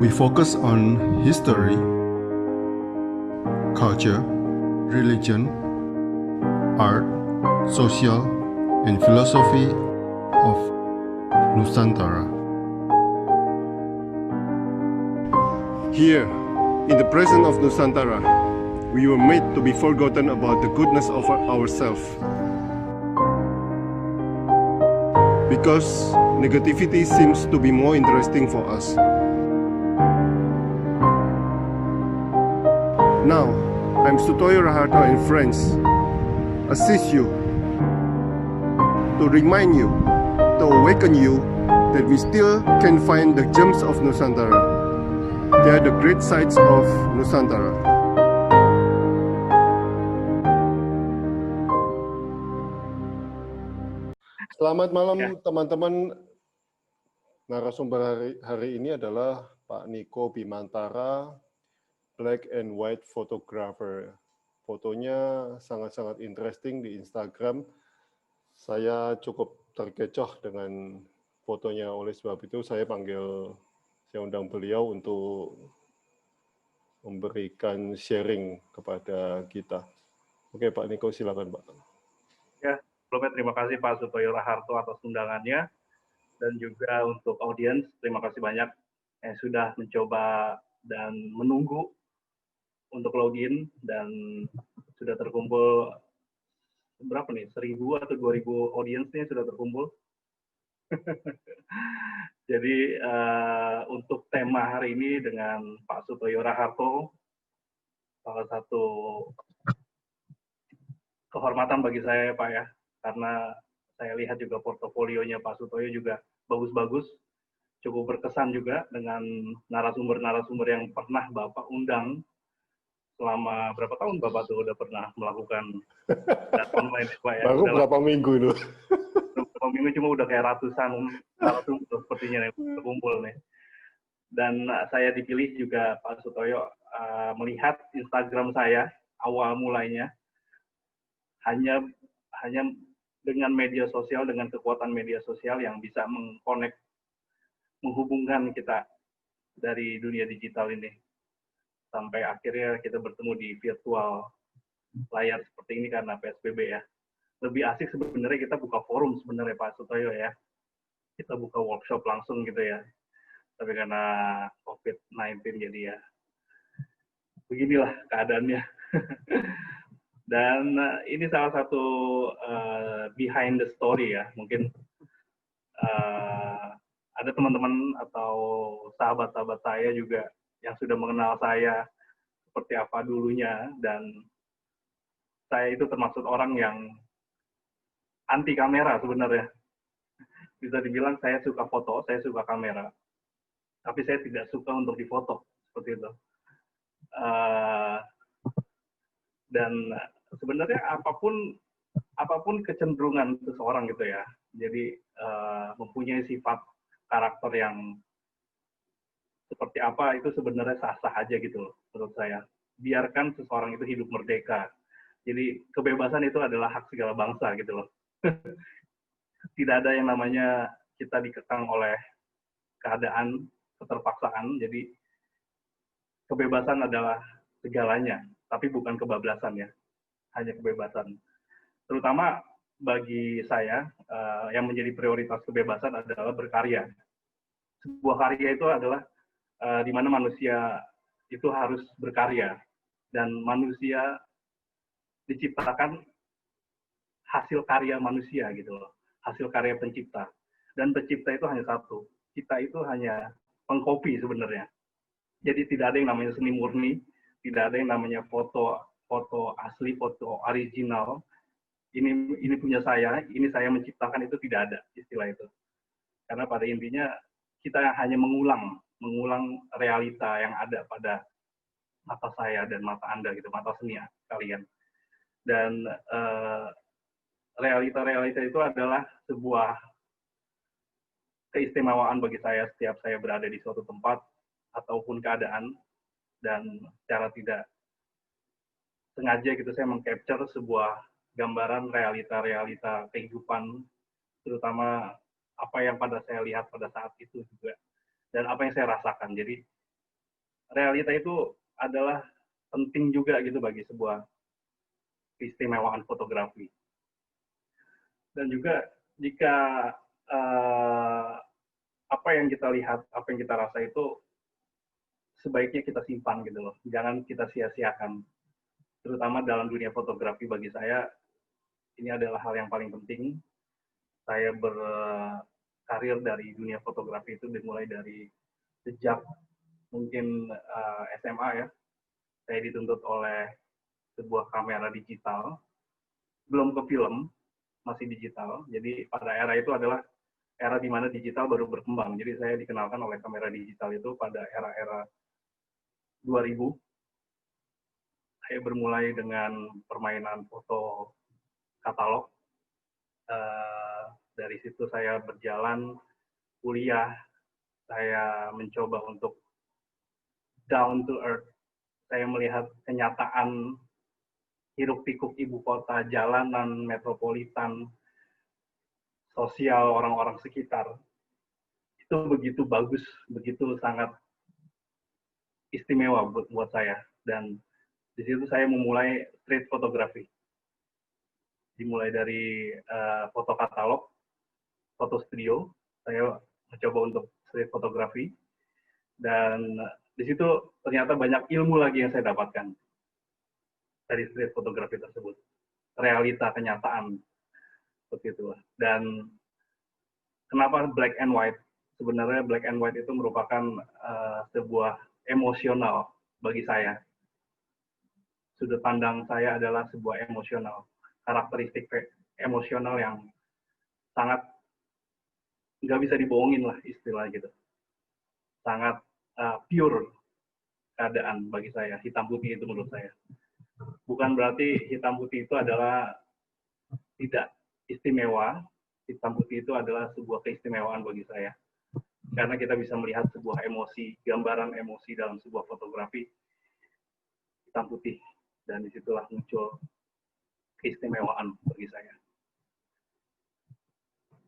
We focus on history, culture, religion, art, social, and philosophy of Nusantara. Here, in the presence of Nusantara, we were made to be forgotten about the goodness of ourselves. Because negativity seems to be more interesting for us. Now, I'm Sutoyo Raharto and friends assist you to remind you, to awaken you that we still can find the gems of Nusantara. They are the great sights of Nusantara. Selamat malam teman-teman. Narasumber hari ini adalah Pak Niko Bimantara, Black and White Photographer. Fotonya sangat-sangat interesting di Instagram. Saya cukup terkecoh dengan fotonya, oleh sebab itu saya undang beliau untuk memberikan sharing kepada kita. Oke, Pak Niko, silakan, Pak. Ya, sebelumnya terima kasih Pak Sutoyo Raharto atas undangannya, dan juga untuk audiens, terima kasih banyak yang sudah mencoba dan menunggu untuk login, dan sudah terkumpul berapa nih, 1.000 atau 2.000 audiensnya sudah terkumpul. Jadi untuk tema hari ini dengan Pak Sutoyo Raharto, salah satu kehormatan bagi saya Pak ya, karena saya lihat juga portofolionya Pak Sutoyo juga bagus-bagus, cukup berkesan juga dengan narasumber-narasumber yang pernah Bapak undang. Selama berapa tahun Bapak tuh udah pernah melakukan online Pak ya? Baru berapa minggu itu? Berapa minggu, cuma udah kayak ratusan narasumber sepertinya nih terkumpul nih. Dan saya dipilih juga Pak Sutoyo melihat Instagram saya awal mulainya hanya dengan media sosial, dengan kekuatan media sosial yang bisa menghubungkan kita dari dunia digital ini. Sampai akhirnya kita bertemu di virtual layar seperti ini karena PSBB ya. Lebih asik sebenarnya kita buka forum sebenarnya Pak Sutoyo ya. Kita buka workshop langsung gitu ya. Tapi karena COVID-19 jadi ya beginilah keadaannya. Dan ini salah satu behind the story ya. Mungkin ada teman-teman atau sahabat-sahabat saya juga yang sudah mengenal saya seperti apa dulunya, dan saya itu termasuk orang yang anti kamera sebenarnya. Bisa dibilang saya suka foto, saya suka kamera, tapi saya tidak suka untuk difoto, seperti itu. Dan sebenarnya apapun kecenderungan seseorang gitu ya, jadi mempunyai sifat karakter yang seperti apa itu sebenarnya sah-sah aja gitu loh menurut saya. Biarkan seseorang itu hidup merdeka. Jadi kebebasan itu adalah hak segala bangsa gitu loh. Tidak ada yang namanya kita dikekang oleh keadaan, keterpaksaan. Jadi kebebasan adalah segalanya, tapi bukan kebablasan ya. Hanya kebebasan. Terutama bagi saya yang menjadi prioritas kebebasan adalah berkarya. Sebuah karya itu adalah di mana manusia itu harus berkarya, dan manusia diciptakan hasil karya manusia gitu loh, hasil karya pencipta, dan pencipta itu hanya satu, kita itu hanya pengkopi sebenarnya. Jadi tidak ada yang namanya seni murni, tidak ada yang namanya foto asli, foto original. Ini punya saya, ini saya menciptakan, itu tidak ada istilah itu. Karena pada intinya kita hanya mengulang realita yang ada pada mata saya dan mata Anda gitu, mata seni kalian. Dan realita-realita itu adalah sebuah keistimewaan bagi saya setiap saya berada di suatu tempat ataupun keadaan, dan secara tidak sengaja gitu saya mengcapture sebuah gambaran realita-realita kehidupan, terutama apa yang pada saya lihat pada saat itu juga, dan apa yang saya rasakan. Jadi realita itu adalah penting juga gitu bagi sebuah keistimewaan fotografi. Dan juga jika apa yang kita lihat, apa yang kita rasa itu sebaiknya kita simpan gitu loh, jangan kita sia-siakan. Terutama dalam dunia fotografi bagi saya ini adalah hal yang paling penting. Saya berkarir dari dunia fotografi itu dimulai dari sejak mungkin SMA ya. Saya dituntut oleh sebuah kamera digital, belum ke film, masih digital. Jadi pada era itu adalah era di mana digital baru berkembang. Jadi saya dikenalkan oleh kamera digital itu pada era-era 2000. Saya bermulai dengan permainan foto katalog. Dari situ saya berjalan kuliah, saya mencoba untuk down to earth. Saya melihat kenyataan hiruk-pikuk ibu kota, jalanan, metropolitan, sosial orang-orang sekitar. Itu begitu bagus, begitu sangat istimewa buat saya. Dan di situ saya memulai street photography. Dimulai dari foto katalog, foto studio, saya mencoba untuk street photography, dan di situ ternyata banyak ilmu lagi yang saya dapatkan dari street photography tersebut, realita kenyataan seperti itu. Dan kenapa black and white? Sebenarnya black and white itu merupakan sebuah emosional bagi saya. Sudut pandang saya adalah sebuah emosional, karakteristik emosional yang sangat nggak bisa dibohongin lah istilah gitu. Sangat pure keadaan bagi saya, hitam putih itu menurut saya. Bukan berarti hitam putih itu adalah tidak istimewa, hitam putih itu adalah sebuah keistimewaan bagi saya. Karena kita bisa melihat sebuah emosi, gambaran emosi dalam sebuah fotografi hitam putih. Dan disitulah muncul keistimewaan bagi saya.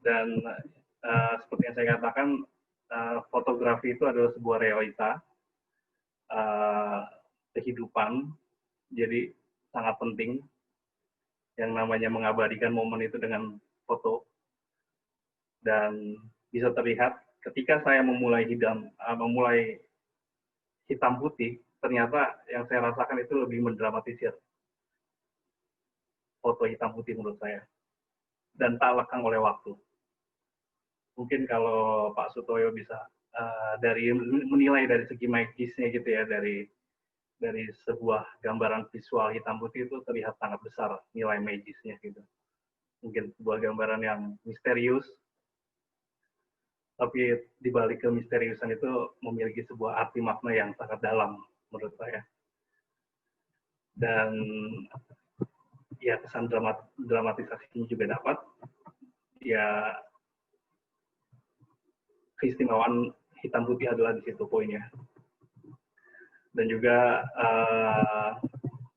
Dan seperti yang saya katakan, fotografi itu adalah sebuah realita kehidupan, jadi sangat penting yang namanya mengabadikan momen itu dengan foto. Dan bisa terlihat ketika saya memulai hitam putih, ternyata yang saya rasakan itu lebih mendramatisir foto hitam putih menurut saya, dan tak lekang oleh waktu. Mungkin kalau Pak Sutoyo bisa menilai dari segi magisnya gitu ya, dari sebuah gambaran visual hitam putih itu terlihat sangat besar nilai magisnya gitu. Mungkin sebuah gambaran yang misterius, tapi di balik kemisteriusan itu memiliki sebuah arti makna yang sangat dalam menurut saya. Dan ya kesan dramatisasinya juga dapat. Ya keistimewaan hitam putih adalah di situ poinnya. Dan juga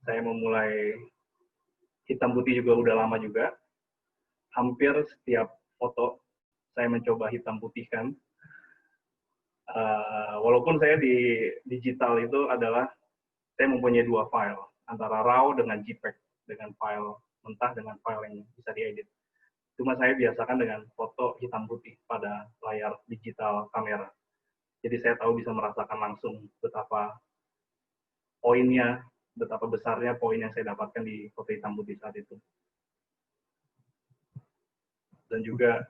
saya memulai hitam putih juga udah lama juga. Hampir setiap foto saya mencoba hitam putihkan. Walaupun saya di digital itu adalah saya mempunyai dua file, antara RAW dengan JPEG, dengan file mentah dengan file yang bisa diedit. Cuma saya biasakan dengan foto hitam putih pada layar digital kamera. Jadi saya tahu bisa merasakan langsung betapa poinnya, betapa besarnya poin yang saya dapatkan di foto hitam putih saat itu. Dan juga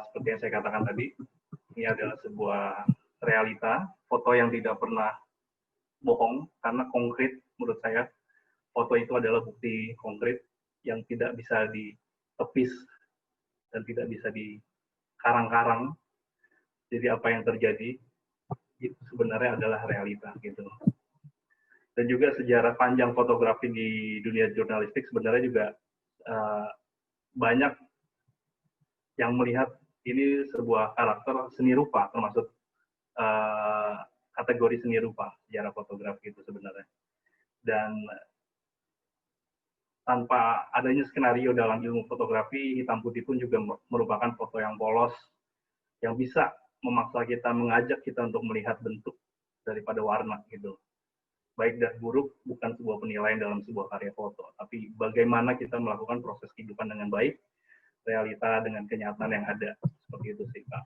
seperti yang saya katakan tadi, ini adalah sebuah realita, foto yang tidak pernah bohong, karena konkret menurut saya. Foto itu adalah bukti konkret yang tidak bisa ditepis dan tidak bisa dikarang-karang. Jadi apa yang terjadi itu sebenarnya adalah realita gitu. Dan juga sejarah panjang fotografi di dunia jurnalistik sebenarnya juga banyak yang melihat ini sebuah karakter seni rupa, termasuk kategori seni rupa sejarah fotografi itu sebenarnya. Dan tanpa adanya skenario dalam ilmu fotografi, hitam putih pun juga merupakan foto yang polos, yang bisa memaksa kita, mengajak kita untuk melihat bentuk daripada warna gitu. Baik dan buruk bukan sebuah penilaian dalam sebuah karya foto, tapi bagaimana kita melakukan proses kehidupan dengan baik, realita dengan kenyataan yang ada, seperti itu sih Pak.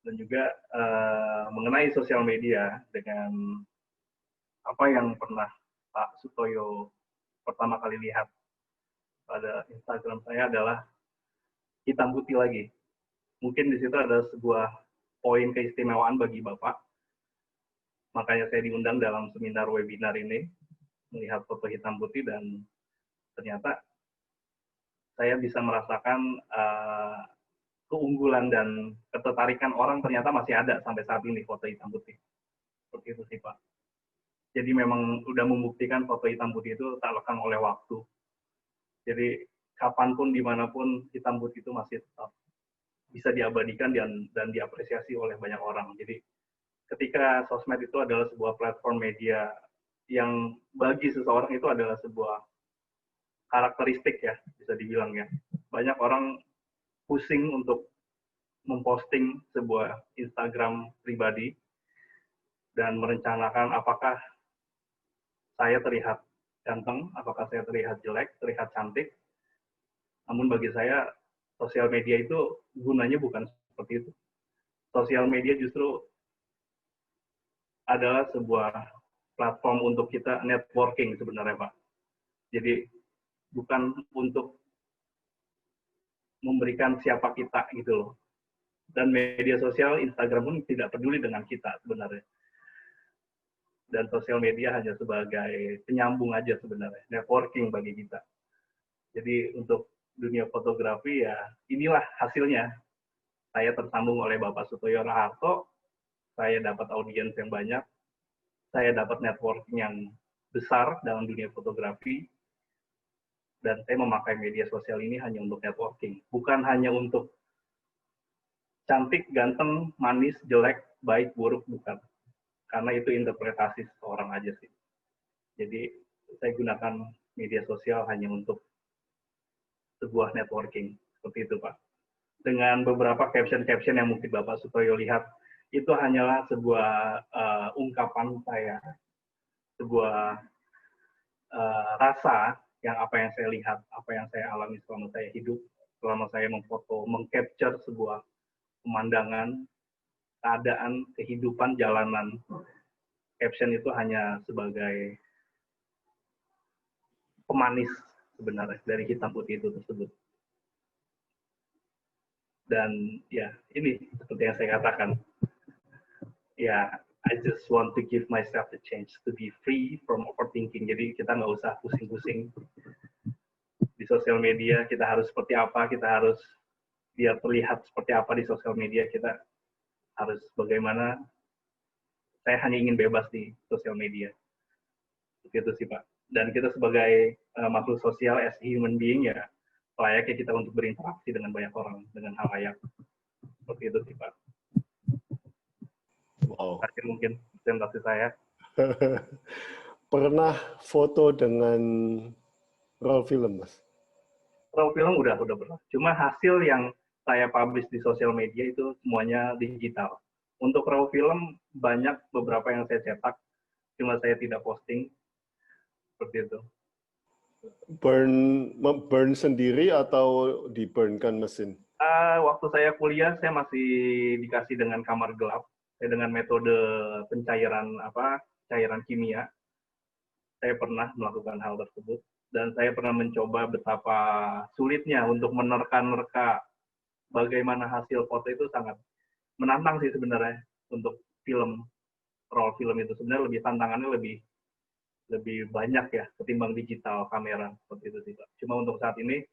Dan juga mengenai sosial media, dengan apa yang pernah Pak Sutoyo pertama kali lihat pada Instagram saya adalah hitam putih lagi. Mungkin di situ ada sebuah poin keistimewaan bagi Bapak. Makanya saya diundang dalam seminar webinar ini, melihat foto hitam putih, dan ternyata saya bisa merasakan keunggulan dan ketertarikan orang ternyata masih ada sampai saat ini foto hitam putih. Seperti itu sih Pak. Jadi memang udah membuktikan foto hitam putih itu tak lekang oleh waktu. Jadi kapanpun, dimanapun, hitam putih itu masih tetap bisa diabadikan dan diapresiasi oleh banyak orang. Jadi ketika sosmed itu adalah sebuah platform media yang bagi seseorang itu adalah sebuah karakteristik ya, bisa dibilang ya. Banyak orang pusing untuk memposting sebuah Instagram pribadi dan merencanakan apakah saya terlihat ganteng, apakah saya terlihat jelek, terlihat cantik. Namun bagi saya, sosial media itu gunanya bukan seperti itu. Sosial media justru adalah sebuah platform untuk kita networking sebenarnya Pak. Jadi bukan untuk memberikan siapa kita gitu loh. Dan media sosial, Instagram pun tidak peduli dengan kita sebenarnya. Dan sosial media hanya sebagai penyambung aja sebenarnya, networking bagi kita. Jadi untuk dunia fotografi ya inilah hasilnya. Saya tersambung oleh Bapak Sutoyo Raharto, saya dapat audiens yang banyak, saya dapat networking yang besar dalam dunia fotografi, dan saya memakai media sosial ini hanya untuk networking, bukan hanya untuk cantik, ganteng, manis, jelek, baik, buruk, bukan. Karena itu interpretasi seseorang aja sih. Jadi saya gunakan media sosial hanya untuk sebuah networking, seperti itu Pak. Dengan beberapa caption-caption yang mungkin Bapak Sutoyo lihat, itu hanyalah sebuah ungkapan saya, sebuah rasa yang apa yang saya lihat, apa yang saya alami selama saya hidup, selama saya memfoto, mengcapture sebuah pemandangan, keadaan, kehidupan, jalanan. Caption itu hanya sebagai pemanis sebenarnya dari hitam putih itu tersebut. Dan ya, ini seperti yang saya katakan. Ya, I just want to give myself the chance to be free from overthinking. Jadi kita nggak usah pusing-pusing di sosial media. Kita harus seperti apa, kita harus biar terlihat seperti apa di sosial media. Kita harus bagaimana. Saya hanya ingin bebas di sosial media. Begitu sih Pak. Dan kita sebagai makhluk sosial as human being ya layaknya kita untuk berinteraksi dengan banyak orang, dengan halayak. Seperti itu sih Pak. Wow. Akhir mungkin presentasi saya. Pernah foto dengan roll film, Mas? Raw film udah pernah. Cuma hasil yang saya publish di sosial media itu semuanya digital. Untuk raw film banyak beberapa yang saya cetak, cuma saya tidak posting. Seperti itu. Burn sendiri atau di-burn-kan mesin? Waktu saya kuliah, saya masih dikasih dengan kamar gelap. Saya dengan metode pencairan cairan kimia. Saya pernah melakukan hal tersebut. Dan saya pernah mencoba betapa sulitnya untuk menerka-nerka bagaimana hasil foto itu sangat menantang sih sebenarnya untuk film, roll film itu. Sebenarnya lebih tantangannya lebih banyak ya ketimbang digital kamera, seperti itu sih Pak. Cuma untuk saat ini,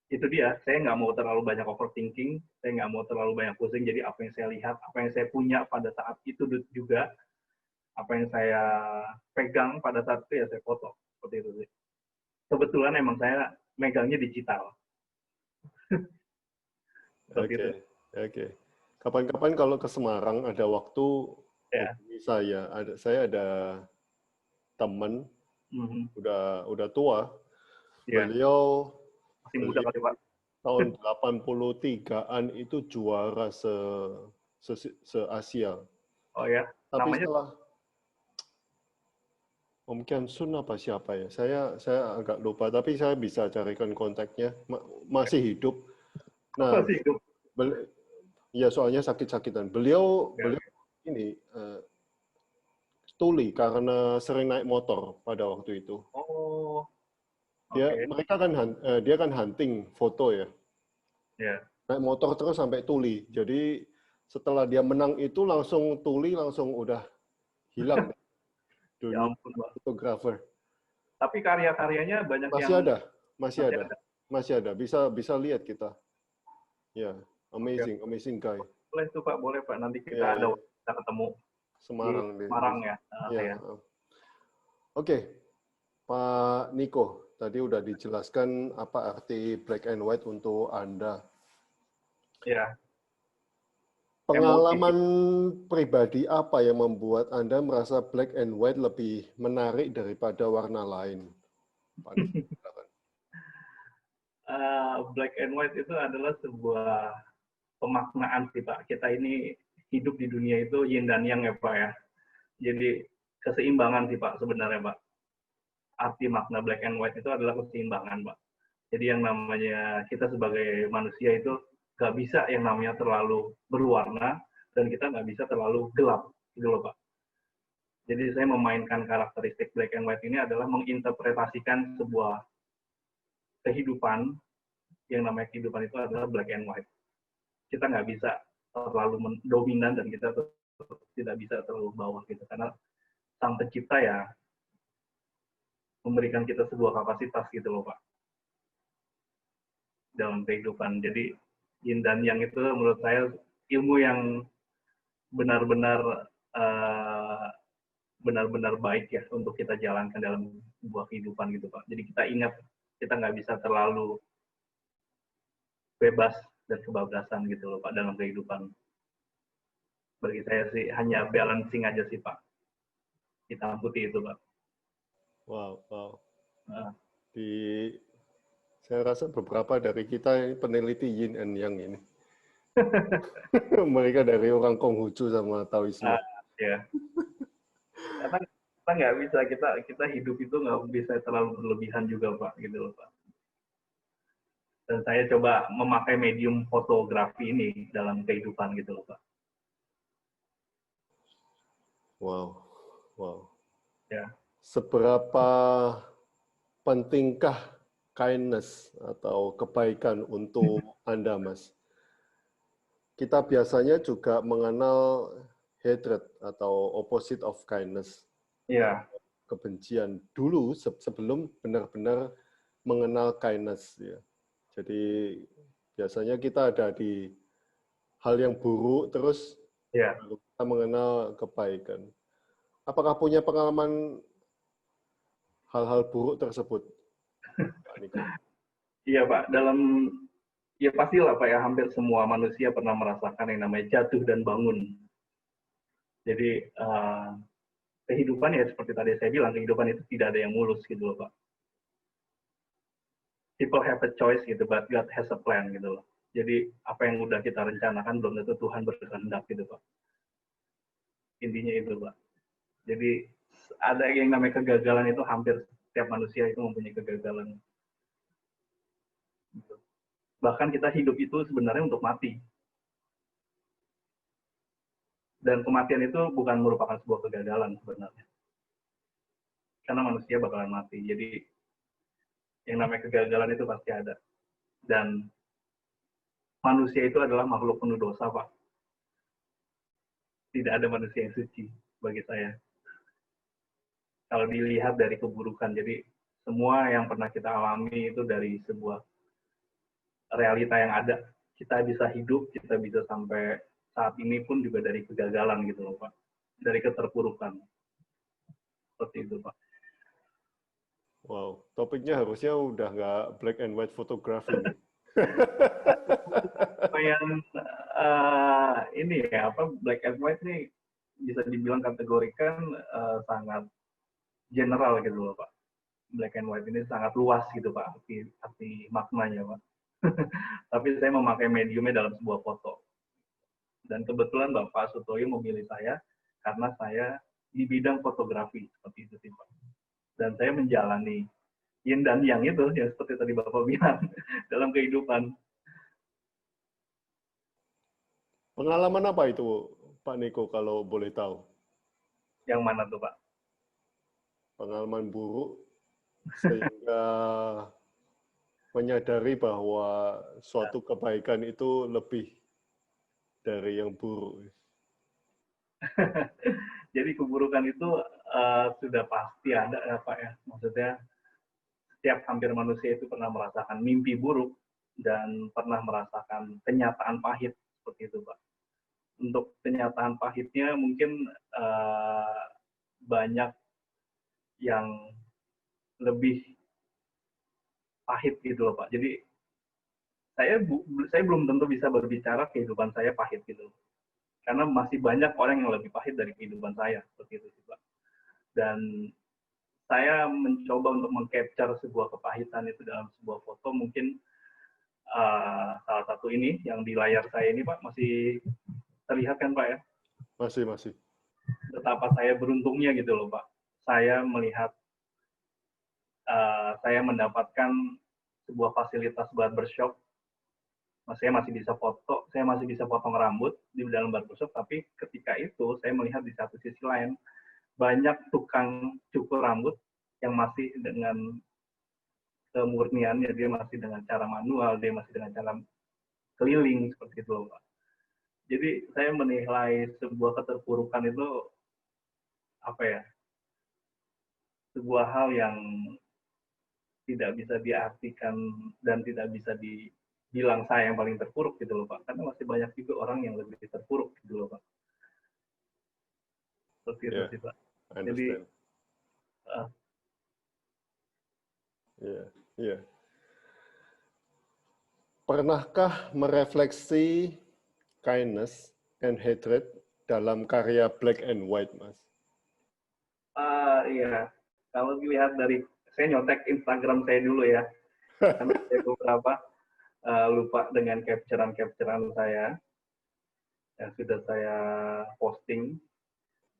itu dia, saya nggak mau terlalu banyak overthinking, saya nggak mau terlalu banyak pusing, jadi apa yang saya lihat, apa yang saya punya pada saat itu juga, apa yang saya pegang pada saat itu ya saya foto, seperti itu sih. Kebetulan emang saya megangnya digital. Oke. Kapan-kapan kalau ke Semarang ada waktu, Ya. saya ada teman udah tua, Ya. beliau Masih muda kali Pak. tahun 83-an itu juara se-Asia. Oh ya, Tapi namanya setelah Om Kian Sun apa siapa ya? Saya agak lupa, tapi saya bisa carikan kontaknya. Masih hidup. Nah, masih hidup. ya soalnya sakit-sakitan. Beliau Ya. ini tuli karena sering naik motor pada waktu itu. Oh, Dia oke. mereka kan dia kan hunting foto ya. Ya. Naik motor terus sampai tuli. Jadi setelah dia menang itu langsung tuli, langsung udah hilang Ya dunia ampun, Pak. fotografer. Tapi karya-karyanya banyak Masih yang ada, masih masih ada, ada. masih ada. Bisa lihat kita. Ya, Oke. amazing guy. Boleh tuh Pak, boleh Pak. Nanti Ya, kita ada ya. waktu kita ketemu di Semarang Semarang ya. ya. Ya. Oke, Pak Niko, tadi udah dijelaskan apa arti black and white untuk Anda. Ya. Pengalaman pribadi apa yang membuat Anda merasa black and white lebih menarik daripada warna lain? Pak Niko, silakan. Black and white itu adalah sebuah pemaknaan sih Pak. Kita ini hidup di dunia itu yin dan yang ya Pak ya. Jadi keseimbangan sih Pak sebenarnya Pak. Arti makna black and white itu adalah keseimbangan Pak. Jadi yang namanya kita sebagai manusia itu nggak bisa yang namanya terlalu berwarna dan kita nggak bisa terlalu gelap gitu loh Pak. Jadi saya memainkan karakteristik black and white ini adalah menginterpretasikan sebuah kehidupan yang namanya kehidupan itu adalah black and white. Kita nggak bisa terlalu dominan dan kita tidak bisa terlalu bawah gitu karena sang pencipta ya memberikan kita sebuah kapasitas gitu loh Pak dalam kehidupan. Jadi yin dan yang itu menurut saya ilmu yang benar-benar benar-benar baik ya untuk kita jalankan dalam sebuah kehidupan gitu Pak. Jadi kita ingat kita nggak bisa terlalu bebas dan kebablasan gitu loh Pak dalam kehidupan. Bagi saya sih hanya balancing aja sih Pak. Hitam putih itu Pak. Wow. Nah, Saya rasa beberapa dari kita ini peneliti yin and yang ini. Mereka dari orang Konghucu sama Taoisme. ya. Karena kita nggak bisa kita hidup itu nggak bisa terlalu berlebihan juga Pak gitu loh Pak. Dan saya coba memakai medium fotografi ini dalam kehidupan gitu loh Pak. Wow. Ya. Seberapa pentingkah kindness atau kebaikan untuk Anda, Mas? Kita biasanya juga mengenal hatred atau opposite of kindness. Iya. Kebencian dulu sebelum benar-benar mengenal kindness ya. Jadi biasanya kita ada di hal yang buruk terus kita mengenal kebaikan. Apakah punya pengalaman hal-hal buruk tersebut, Pak Niko? Iya Pak, ya pastilah Pak ya, hampir semua manusia pernah merasakan yang namanya jatuh dan bangun. Jadi kehidupan ya seperti tadi saya bilang, kehidupan itu tidak ada yang mulus gitu loh Pak. People have a choice gitu, but God has a plan gitu loh. Jadi apa yang udah kita rencanakan belum tentu Tuhan berkehendak gitu Pak. Intinya itu Pak. Jadi ada yang namanya kegagalan itu hampir setiap manusia itu mempunyai kegagalan. Bahkan kita hidup itu sebenarnya untuk mati. Dan kematian itu bukan merupakan sebuah kegagalan sebenarnya. Karena manusia bakalan mati. Jadi yang namanya kegagalan itu pasti ada. Dan manusia itu adalah makhluk penuh dosa, Pak. Tidak ada manusia yang suci bagi saya. Kalau dilihat dari keburukan, jadi semua yang pernah kita alami itu dari sebuah realita yang ada. Kita bisa hidup, kita bisa sampai saat ini pun juga dari kegagalan gitu loh Pak. Dari keterpurukan. Seperti itu Pak. Wow, topiknya harusnya udah nggak black and white photography. Yang ini ya, black and white nih bisa dibilang kategorikan sangat general gitu loh Pak. Black and white ini sangat luas gitu Pak, arti maknanya Pak. Tapi saya memakai mediumnya dalam sebuah foto. Dan kebetulan Bapak Sutoyo memilih saya karena saya di bidang fotografi seperti itu sih Pak. Dan saya menjalani yin dan yang itu yang seperti tadi Bapak bilang dalam kehidupan. Pengalaman apa itu, Pak Niko, kalau boleh tahu? Yang mana tuh Pak? Pengalaman buruk sehingga menyadari bahwa suatu kebaikan itu lebih dari yang buruk. Jadi keburukan itu sudah pasti ada ya Pak ya. Maksudnya setiap hampir manusia itu pernah merasakan mimpi buruk dan pernah merasakan kenyataan pahit seperti itu Pak. Untuk kenyataan pahitnya mungkin banyak yang lebih pahit gitu loh Pak. Jadi saya belum tentu bisa berbicara kehidupan saya pahit gitu. Karena masih banyak orang yang lebih pahit dari kehidupan saya seperti itu sih Pak. Dan saya mencoba untuk meng-capture sebuah kepahitan itu dalam sebuah foto. Mungkin salah satu ini yang di layar saya ini Pak masih terlihat kan Pak ya? Masih. Betapa saya beruntungnya gitu loh Pak. Saya melihat saya mendapatkan sebuah fasilitas barbershop. Saya masih bisa foto, saya masih bisa potong rambut di dalam barbershop, tapi ketika itu saya melihat di satu sisi lain banyak tukang cukur rambut yang masih dengan kemurniannya, dia masih dengan cara manual, dia masih dengan cara keliling seperti itu loh Pak. Jadi saya menilai sebuah keterpurukan itu apa ya? Sebuah hal yang tidak bisa diartikan dan tidak bisa dibilang saya yang paling terpuruk gitu loh Pak. Karena masih banyak juga orang yang lebih terpuruk gitu loh Pak. Seperti itu sih Pak. Jadi ya. Pernahkah merefleksi kindness and hatred dalam karya Black and White, Mas? Iya. Kalau dilihat dari, saya nyontek Instagram saya dulu ya. Karena saya beberapa lupa dengan capturean saya yang sudah saya posting.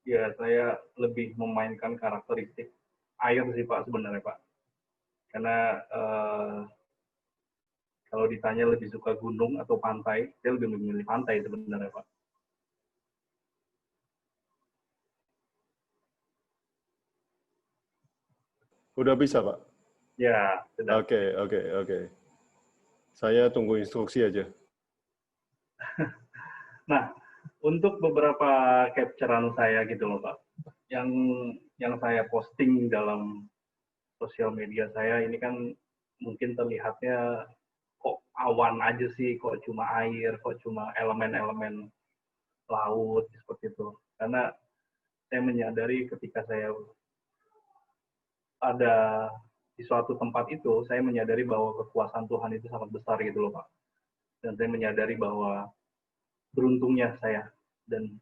Ya, saya lebih memainkan karakteristik air sih Pak sebenarnya Pak. Karena kalau ditanya lebih suka gunung atau pantai, saya lebih memilih pantai sebenarnya Pak. Udah bisa, Pak? Ya, sudah. Oke. Saya tunggu instruksi aja. Nah, untuk beberapa capturean saya gitu loh Pak, yang saya posting dalam sosial media saya ini kan mungkin terlihatnya kok awan aja sih, kok cuma air, kok cuma elemen-elemen laut seperti itu. Karena saya menyadari ketika saya ada di suatu tempat itu, saya menyadari bahwa kekuasaan Tuhan itu sangat besar gitu loh Pak. Dan saya menyadari bahwa beruntungnya saya dan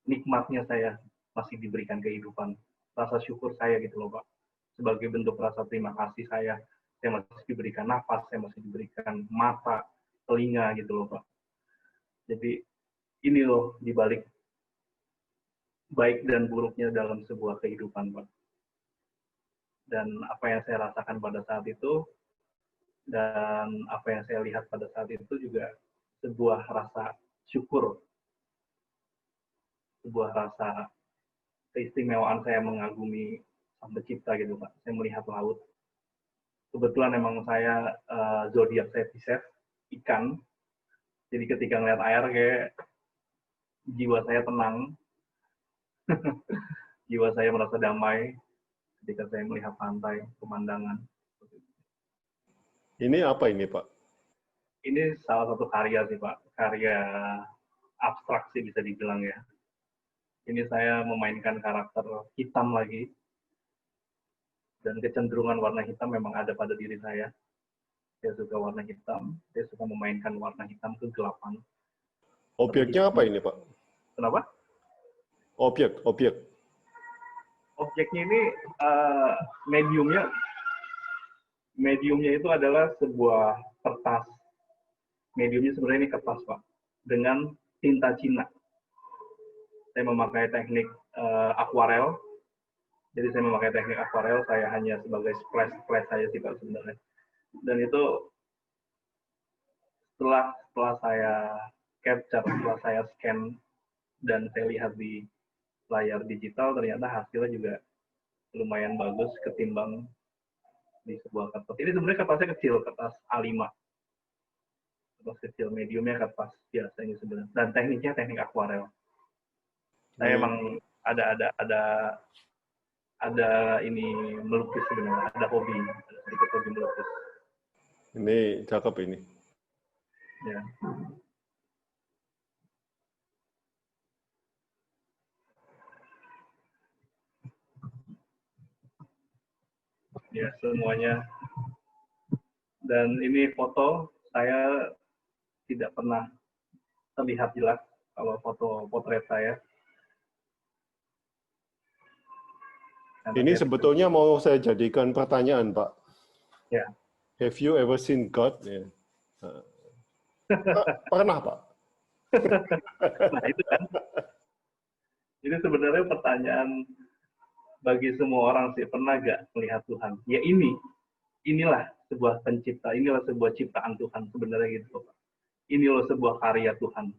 nikmatnya saya masih diberikan kehidupan. Rasa syukur saya gitu loh Pak. Sebagai bentuk rasa terima kasih saya masih diberikan nafas, saya masih diberikan mata, telinga gitu loh Pak. Jadi ini loh dibalik baik dan buruknya dalam sebuah kehidupan Pak. Dan apa yang saya rasakan pada saat itu, dan apa yang saya lihat pada saat itu juga sebuah rasa syukur, sebuah rasa keistimewaan saya mengagumi Sang Pencipta gitu Pak. Saya melihat laut. Kebetulan memang saya zodiak saya Pisces, ikan. Jadi ketika ngeliat air kayak jiwa saya tenang, jiwa saya merasa damai ketika saya melihat pantai, pemandangan. Ini apa ini, Pak? Ini salah satu karya sih Pak, karya abstrak sih bisa dibilang ya. Ini saya memainkan karakter hitam lagi, dan kecenderungan warna hitam memang ada pada diri saya. Saya suka warna hitam, saya suka memainkan warna hitam kegelapan. Objeknya apa ini, Pak? Kenapa? Objek. Objeknya ini mediumnya itu adalah sebuah kertas. Mediumnya sebenarnya ini kertas Pak, dengan tinta Cina. Saya memakai teknik akuarel. Jadi saya memakai teknik akuarel, saya hanya sebagai splash saja sih Pak sebenarnya. Dan itu setelah saya capture, setelah saya scan dan saya lihat di layar digital, ternyata hasilnya juga lumayan bagus ketimbang di sebuah kertas. Ini sebenarnya kertasnya kecil, kertas A5. Kertas kecil, mediumnya kertas biasa ini sebenarnya. Dan tekniknya teknik akuarel. Saya emang ada ini melukis sebenarnya, ada sedikit hobi melukis. Ini cakep ini. Ya. Ya, semuanya. Dan ini foto saya tidak pernah terlihat jelas kalau foto potret saya. Ini sebetulnya mau saya jadikan pertanyaan, Pak. Ya. Have you ever seen God? Ya. Pernah, Pak. Nah, itu kan. Ini sebenarnya pertanyaan bagi semua orang sih, pernah gak melihat Tuhan? Ya inilah sebuah pencipta, inilah sebuah ciptaan Tuhan sebenarnya gitu Pak. Ini loh sebuah karya Tuhan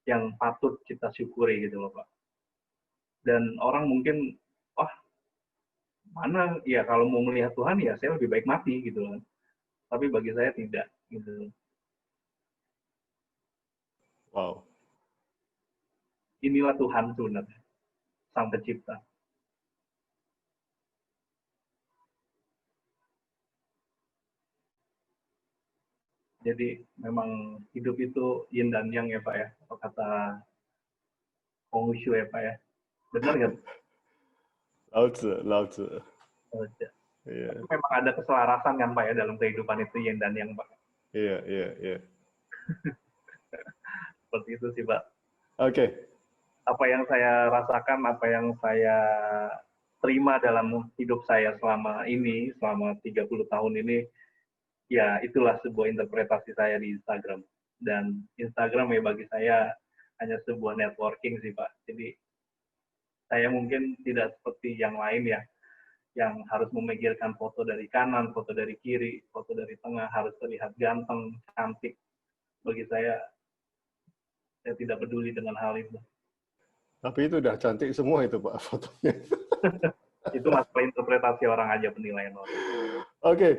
yang patut kita syukuri gitu loh Pak. Dan orang mungkin, wah mana ya kalau mau melihat Tuhan ya saya lebih baik mati gitu kan. Tapi bagi saya tidak gitu. Wow. Inilah Tuhan sebenarnya, Sang Pencipta. Jadi memang hidup itu yin dan yang ya Pak ya, apa kata Konghucu ya Pak ya. Benar kan? Lao Tzu. Yeah. Memang ada keselarasan kan Pak ya dalam kehidupan itu yin dan yang Pak. Iya. Seperti itu sih Pak. Oke. Apa yang saya rasakan, apa yang saya terima dalam hidup saya selama 30 tahun ini, ya itulah sebuah interpretasi saya di Instagram. Dan Instagram ya bagi saya hanya sebuah networking sih Pak. Jadi saya mungkin tidak seperti yang lain ya, yang harus memikirkan foto dari kanan, foto dari kiri, foto dari tengah, harus terlihat ganteng, cantik. Bagi saya tidak peduli dengan hal itu. Tapi itu udah cantik semua itu Pak fotonya. Itu masalah interpretasi orang aja, penilaian orang. Oke.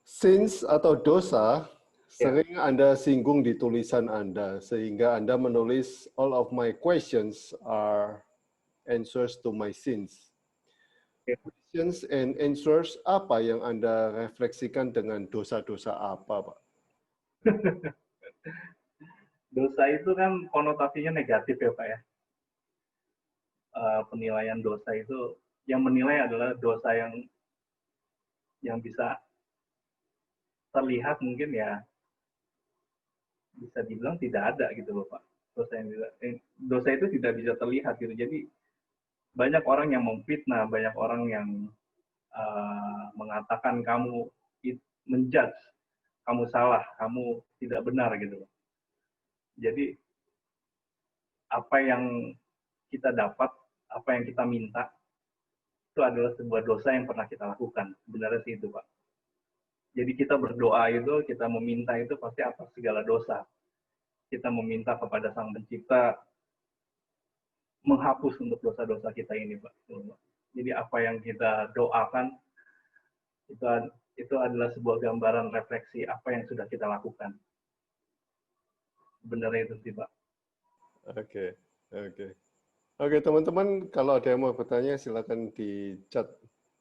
Sins atau dosa sering Anda singgung di tulisan Anda, sehingga Anda menulis all of my questions are answers to my sins. Questions and answers apa yang Anda refleksikan dengan dosa-dosa apa, Pak? Dosa itu kan konotasinya negatif ya, Pak ya. Penilaian dosa itu, yang menilai adalah dosa yang bisa terlihat mungkin ya bisa dibilang tidak ada gitu loh Pak. Dosa itu tidak bisa terlihat gitu. Jadi banyak orang yang memfitnah, banyak orang yang mengatakan kamu menjudge, kamu salah, kamu tidak benar gitu loh. Jadi apa yang kita dapat, apa yang kita minta itu adalah sebuah dosa yang pernah kita lakukan. Sebenarnya sih itu Pak. Jadi kita berdoa itu, kita meminta itu pasti atas segala dosa. Kita meminta kepada Sang Pencipta menghapus untuk dosa-dosa kita ini, Pak. Jadi apa yang kita doakan itu adalah sebuah gambaran refleksi apa yang sudah kita lakukan. Sebenarnya itu sih, Pak. Oke, teman-teman, kalau ada yang mau bertanya silakan di chat.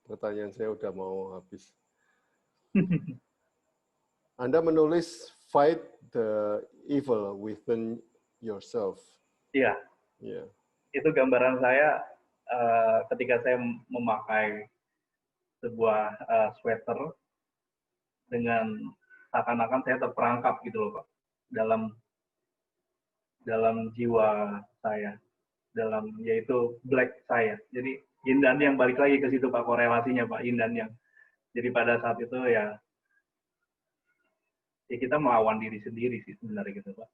Pertanyaan saya udah mau habis. Anda menulis fight the evil within yourself. Iya. Yeah. Itu gambaran saya ketika saya memakai sebuah sweater dengan seakan-akan saya terperangkap gitu loh Pak dalam jiwa saya, yaitu black saya. Jadi yin dan yang balik lagi ke situ Pak, korelasinya Pak, yin dan yang. Jadi pada saat itu ya kita melawan diri sendiri sih sebenarnya gitu Pak.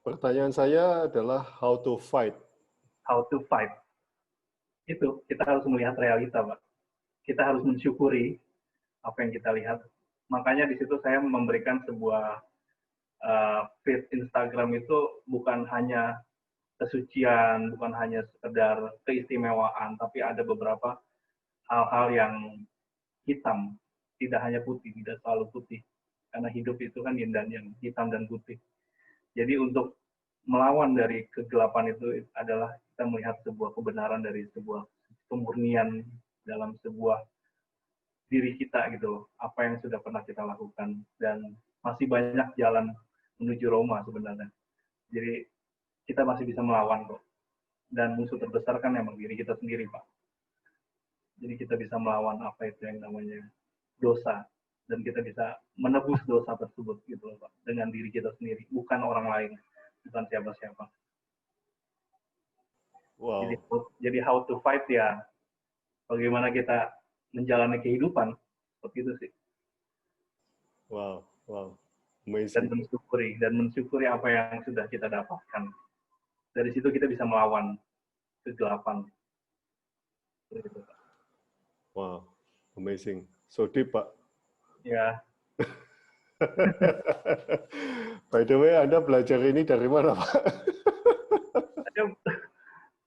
Pertanyaan saya adalah how to fight. How to fight. Itu, kita harus melihat realita, Pak. Kita harus mensyukuri apa yang kita lihat. Makanya di situ saya memberikan sebuah feed Instagram itu bukan hanya kesucian, bukan hanya sekedar keistimewaan, tapi ada beberapa hal-hal yang hitam, tidak hanya putih, tidak selalu putih. Karena hidup itu kan yang hitam dan putih. Jadi untuk melawan dari kegelapan itu adalah kita melihat sebuah kebenaran dari sebuah kemurnian dalam sebuah diri kita gitu loh, apa yang sudah pernah kita lakukan, dan masih banyak jalan menuju Roma sebenarnya. Jadi kita masih bisa melawan kok. Dan musuh terbesar kan emang diri kita sendiri, Pak. Jadi kita bisa melawan apa itu yang namanya dosa, dan kita bisa menebus dosa tersebut gitu loh, Pak, dengan diri kita sendiri, bukan orang lain, bukan siapa-siapa. Wow, Jadi how to fight ya, bagaimana kita menjalani kehidupan, seperti itu sih. wow, wow, Dan amazing. mensyukuri apa yang sudah kita dapatkan. Dari situ kita bisa melawan kegelapan. Seperti itu, Pak. Wow, amazing. So deep, Pak. Ya, By the way, Anda belajar ini dari mana, Pak?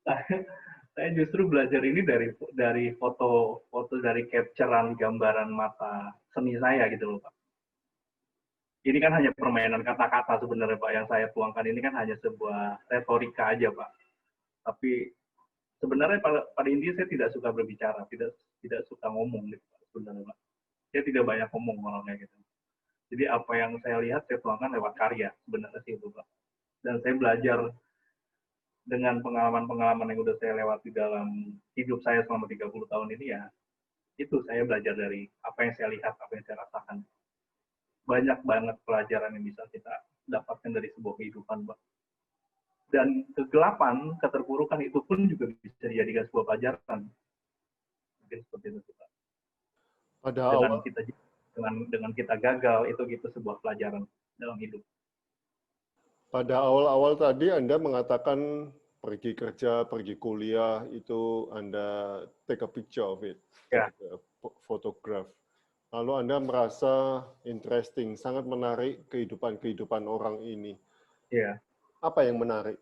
saya, saya justru belajar ini dari foto dari capturean gambaran mata seni saya gitu loh, Pak. Ini kan hanya permainan kata-kata sebenarnya, Pak, yang saya tuangkan ini kan hanya sebuah retorika aja, Pak. Tapi sebenarnya pada intinya saya tidak suka berbicara, tidak suka ngomong gitu, Pak, sebenarnya, Pak. Saya tidak banyak ngomong orangnya gitu. Jadi apa yang saya lihat saya tuangkan lewat karya sebenarnya sih itu, Pak. Dan saya belajar dengan pengalaman-pengalaman yang udah saya lewati dalam hidup saya selama 30 tahun ini ya, itu saya belajar dari apa yang saya lihat, apa yang saya rasakan. Banyak banget pelajaran yang bisa kita dapatkan dari sebuah kehidupan, Pak. Dan kegelapan, keterpurukan itu pun juga bisa dijadikan sebuah pelajaran. Mungkin seperti itu, Pak. Pada Dengan awal, kita dengan kita gagal, itu sebuah pelajaran dalam hidup. pada awal-awal tadi Anda mengatakan pergi kerja, pergi kuliah, itu Anda take a picture of it, Ya, take a photograph. Lalu Anda merasa interesting, sangat menarik kehidupan-kehidupan orang ini. ya. Apa yang menarik?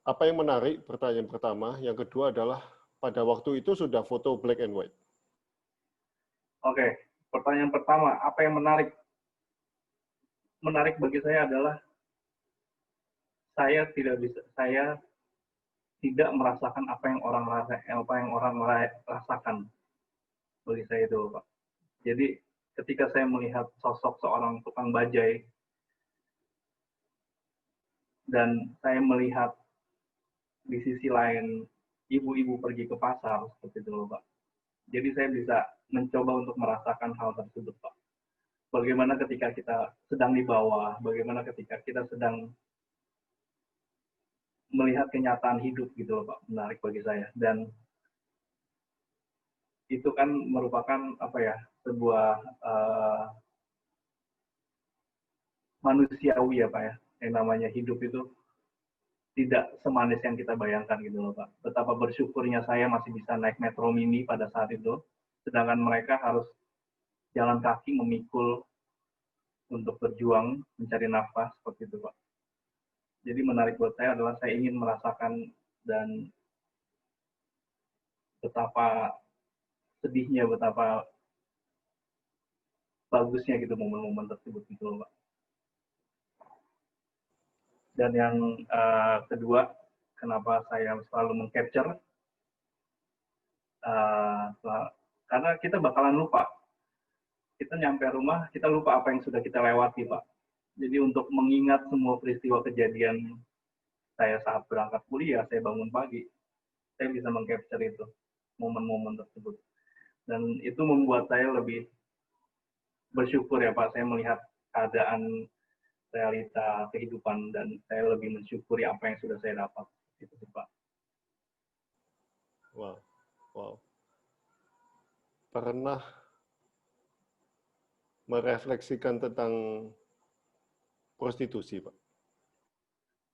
Apa yang menarik? Pertanyaan pertama. Yang kedua adalah pada waktu itu sudah foto black and white. Oke, pertanyaan pertama, apa yang menarik? Menarik bagi saya adalah saya tidak merasakan apa yang orang rasakan. Bagi saya itu, Pak. Jadi ketika saya melihat sosok seorang tukang bajai dan saya melihat di sisi lain ibu-ibu pergi ke pasar seperti itu, Pak. Jadi saya bisa mencoba untuk merasakan hal tersebut, Pak. Bagaimana ketika kita sedang di bawah, bagaimana ketika kita sedang melihat kenyataan hidup gitu loh, Pak. Menarik bagi saya. Dan itu kan merupakan apa ya, sebuah manusiawi ya, Pak ya. Yang namanya hidup itu tidak semanis yang kita bayangkan gitu loh, Pak. Betapa bersyukurnya saya masih bisa naik metro mini pada saat itu, sedangkan mereka harus jalan kaki memikul untuk berjuang mencari nafas seperti itu, Pak. Jadi menarik buat saya adalah saya ingin merasakan dan betapa sedihnya, betapa bagusnya gitu momen-momen tersebut gitu loh, Pak. Dan yang kedua, kenapa saya selalu meng-capture, karena kita bakalan lupa. Kita nyampe rumah, kita lupa apa yang sudah kita lewati, Pak. Jadi untuk mengingat semua peristiwa kejadian saya saat berangkat kuliah, saya bangun pagi, saya bisa meng-capture itu, momen-momen tersebut. Dan itu membuat saya lebih bersyukur ya, Pak. Saya melihat keadaan realita kehidupan dan saya lebih mensyukuri apa yang sudah saya dapat. Itu sih, Pak. Wow, wow. Pernah merefleksikan tentang prostitusi, Pak?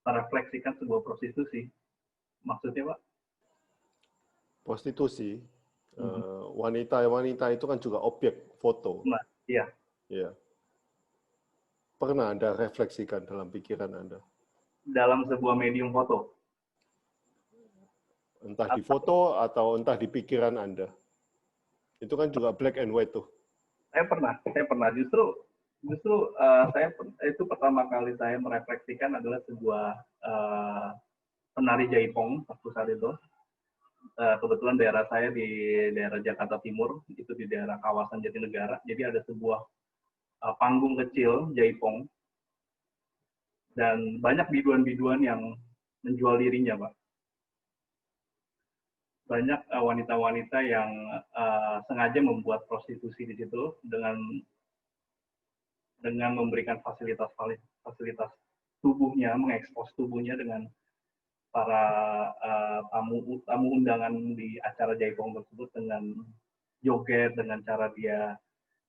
merefleksikan sebuah prostitusi. Maksudnya, Pak? Prostitusi, wanita-wanita itu kan juga objek foto. Nah, iya. Ya. Pernah Anda refleksikan dalam pikiran Anda? Dalam sebuah medium foto. Entah di foto atau entah di pikiran Anda. Itu kan juga black and white tuh. Saya pernah. Justru itu pertama kali saya merefleksikan adalah sebuah penari jaipong waktu saat itu. Kebetulan daerah saya di daerah Jakarta Timur, itu di daerah kawasan Jatinegara. Jadi ada sebuah panggung kecil jaipong dan banyak biduan-biduan yang menjual dirinya, Pak. Banyak wanita-wanita yang sengaja membuat prostitusi di situ dengan memberikan fasilitas tubuhnya, mengekspos tubuhnya dengan para tamu undangan di acara jaipong tersebut dengan joget, dengan cara dia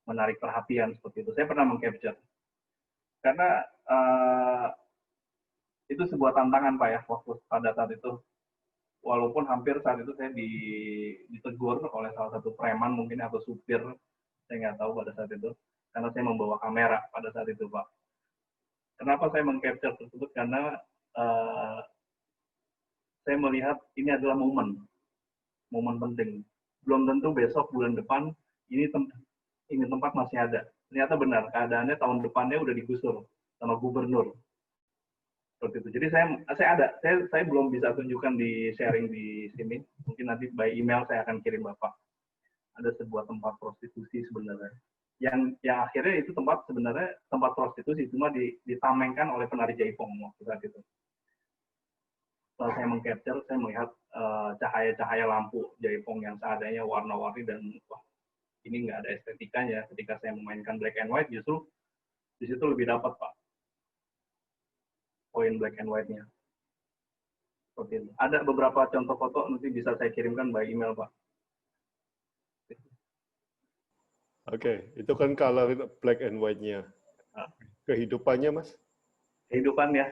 menarik perhatian seperti itu. Saya pernah mengcapture karena itu sebuah tantangan, Pak, ya, waktu pada saat itu. Walaupun hampir saat itu saya ditegur oleh salah satu preman mungkin atau supir, saya nggak tahu pada saat itu, karena saya membawa kamera pada saat itu, Pak. Kenapa saya mengcapture tersebut? Karena saya melihat ini adalah momen penting. Belum tentu besok, bulan depan, ini tempat masih ada. Ternyata benar, keadaannya tahun depannya udah digusur sama gubernur. Seperti itu. Jadi saya belum bisa tunjukkan di sharing di sini. Mungkin nanti by email saya akan kirim Bapak. Ada sebuah tempat prostitusi sebenarnya. Yang akhirnya itu sebenarnya tempat prostitusi, cuma ditamengkan oleh penari jaipong waktu saat itu. Setelah saya mengcapture, saya melihat cahaya-cahaya lampu jaipong yang seadanya warna-warni dan wah, ini nggak ada estetikanya. Ketika saya memainkan black and white, justru di situ lebih dapat, Pak, poin black and white-nya. Seperti itu. Ada beberapa contoh foto, nanti bisa saya kirimkan by email, Pak. Oke, itu kan color black and white-nya. Kehidupannya, Mas? Kehidupannya.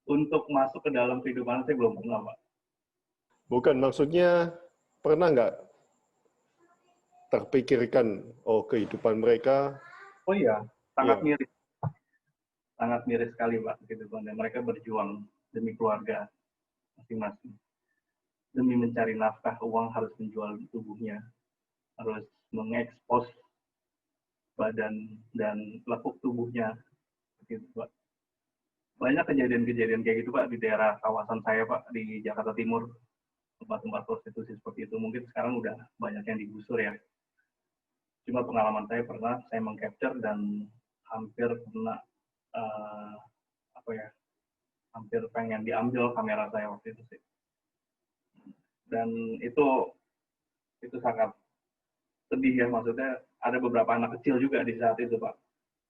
Untuk masuk ke dalam kehidupan saya belum pernah, Pak. Bukan, maksudnya pernah nggak terpikirkan, oh kehidupan mereka? Oh iya, sangat miris. Sangat miris sekali, Pak, kehidupannya. Mereka berjuang demi keluarga masing-masing. Demi mencari nafkah, uang harus menjual tubuhnya. Harus mengekspos badan dan lekuk tubuhnya. Begitu, Pak. Banyak kejadian-kejadian kayak gitu, Pak, di daerah kawasan saya, Pak, di Jakarta Timur. Tempat-tempat prostitusi seperti itu. Mungkin sekarang udah banyak yang digusur ya. Cuma pengalaman saya pernah, saya mengcapture dan hampir kena, hampir pengen diambil kamera saya waktu itu sih. Dan itu sangat sedih ya, maksudnya ada beberapa anak kecil juga di saat itu, Pak.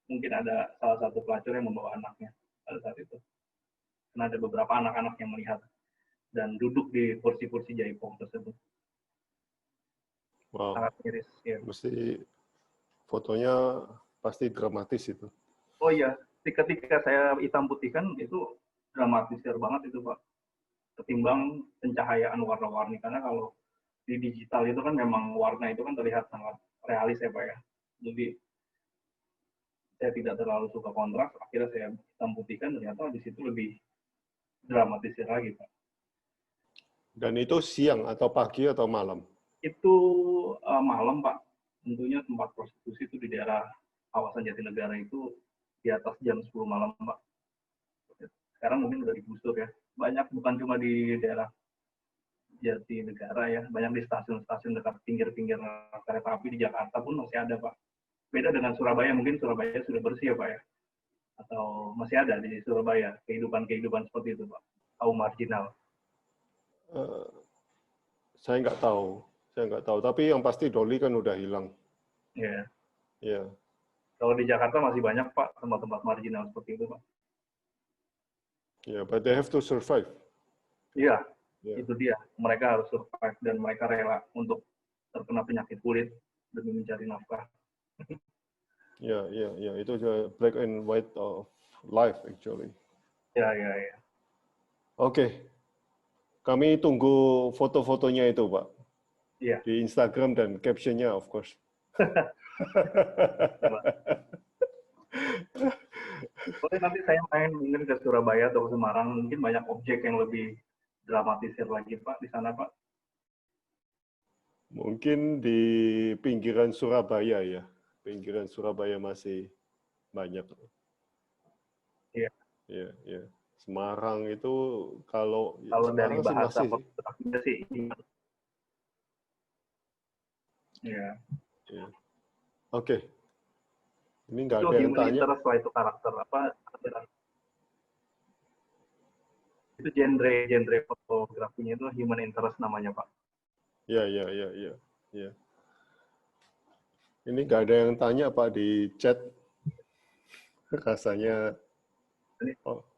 Mungkin ada salah satu pelacur yang membawa anaknya pada saat itu. Karena ada beberapa anak-anak yang melihat dan duduk di kursi-kursi jaipong tersebut. Wow. Sangat miris. Ya. Mesti fotonya pasti dramatis itu. Oh iya, ketika saya hitam putihkan itu dramatisir banget itu, Pak. Ketimbang pencahayaan warna-warni, karena kalau di digital itu kan memang warna itu kan terlihat sangat realis ya, Pak, ya. Jadi saya tidak terlalu suka kontras, akhirnya saya hitam putihkan, ternyata di situ lebih dramatisir lagi, Pak. Dan itu siang atau pagi atau malam? Itu malam, Pak. Tentunya tempat prostitusi itu di daerah kawasan Jatinegara itu di atas jam 10 malam, Pak. Sekarang mungkin udah digusur ya. Banyak, bukan cuma di daerah Jatinegara ya, banyak di stasiun-stasiun dekat pinggir-pinggir kereta api di Jakarta pun masih ada, Pak. Beda dengan Surabaya, mungkin Surabaya sudah bersih ya, Pak, ya. Atau masih ada di Surabaya kehidupan-kehidupan seperti itu, Pak. Kaum marginal. Saya nggak tahu. Tapi yang pasti Doli kan udah hilang. Iya. Iya. Kalau di Jakarta masih banyak, Pak, tempat-tempat marginal seperti itu, Pak. Yeah, but they have to survive. Iya, Yeah. itu dia. Mereka harus survive dan mereka rela untuk terkena penyakit kulit demi mencari nafkah. Ya, itu black and white of life actually. Ya, ya, ya. Oke. Kami tunggu foto-fotonya itu, Pak. Iya. Di Instagram dan captionnya, of course. Boleh nanti saya main mungkin ke Surabaya atau ke Semarang, mungkin banyak objek yang lebih dramatisir lagi, Pak, di sana, Pak. Mungkin di pinggiran Surabaya ya. Pinggiran Surabaya masih banyak. Iya. Iya, iya. Semarang itu kalau Dari Semarang sih bahasa masih sih. fotografinya sih. Iya. Iya. Oke. Ini nggak Itu ada yang human tanya. interest lah, itu karakter apa? Itu genre fotografinya itu human interest namanya, Pak. Ya, ya, ya, ya, ya. Ini nggak ada yang tanya Pak di chat. Rasanya.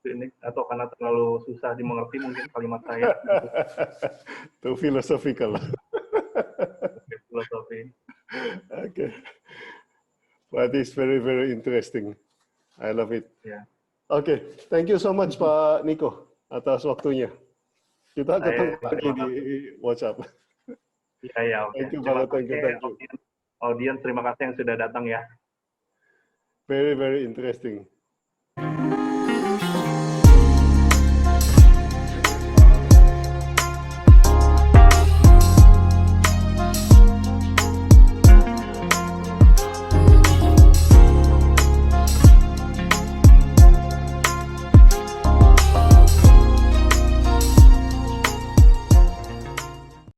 Ini atau karena terlalu susah dimengerti mungkin kalimat saya. Itu philosophical. Filosofi. Okay. But it's very, very interesting. I love it. Ya. Oke, thank you so much Pak Niko atas waktunya. Kita ketemu lagi di WhatsApp. Iya, ya, oke. Thank you, Terima Pak. Thank you, thank you. Audiens, terima kasih yang sudah datang ya. Very, very interesting.